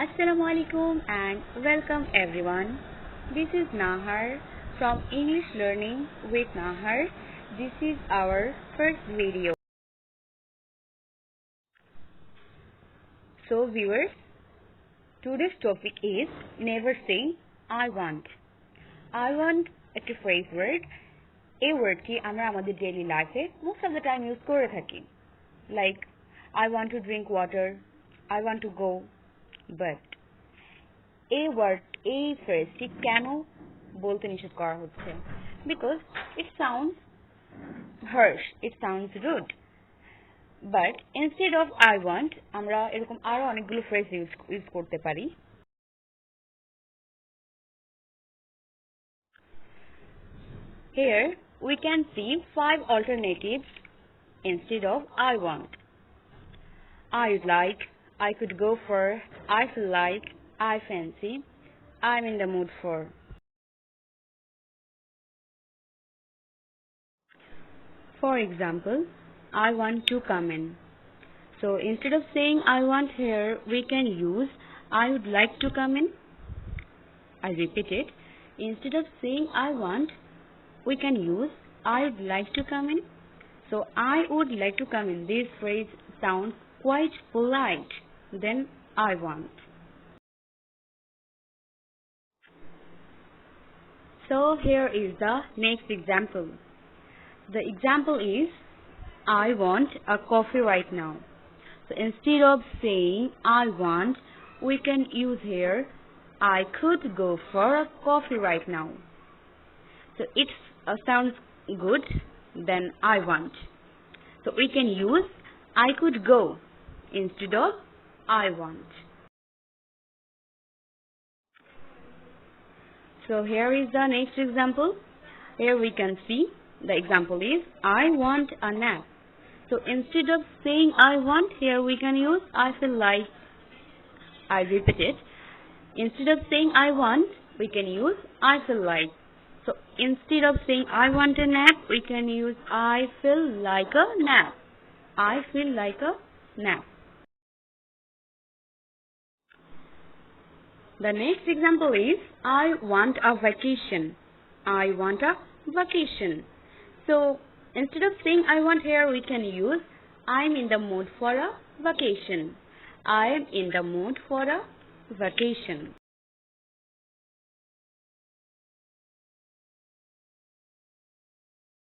Assalamu alaikum and welcome everyone. This is Nahar from English Learning with Nahar. This is our first video. So viewers, today's topic is never say I want. I want একটা phrase word. এই word কি আমরা আমাদের daily life A most of the time use করে থাকি. Like I want to drink water, I want to go, but এই ফ্রেজটি কেন বলতে নিষেধ করা হচ্ছে? Because it sounds harsh, it sounds rude. But instead of I want, আমরা এরকম আরো অনেকগুলো ফ্রেজ ইউজ করতে পারি. Here we can see 5 alternatives instead of I want. I would like, I could go for, I feel like, I fancy, I'm in the mood for. For example, I want to come in. So instead of saying I want here, we can use I would like to come in. I repeat it. Instead of saying I want, we can use I would like to come in. So I would like to come in. This phrase sounds quite polite than I want. So here is the next example. The example is I want a coffee right now. So instead of saying I want, we can use here I could go for a coffee right now. So it sounds good than I want. So we can use I could go instead of I want. So here is the next example. Here we can see the example is I want a nap. So instead of saying I want, here we can use I feel like. I repeat it. Instead of saying I want, we can use I feel like. So instead of saying I want a nap, we can use I feel like a nap. I feel like a nap. The next example is I want a vacation. I want a vacation. So instead of saying I want here, we can use I'm in the mood for a vacation. I am in the mood for a vacation.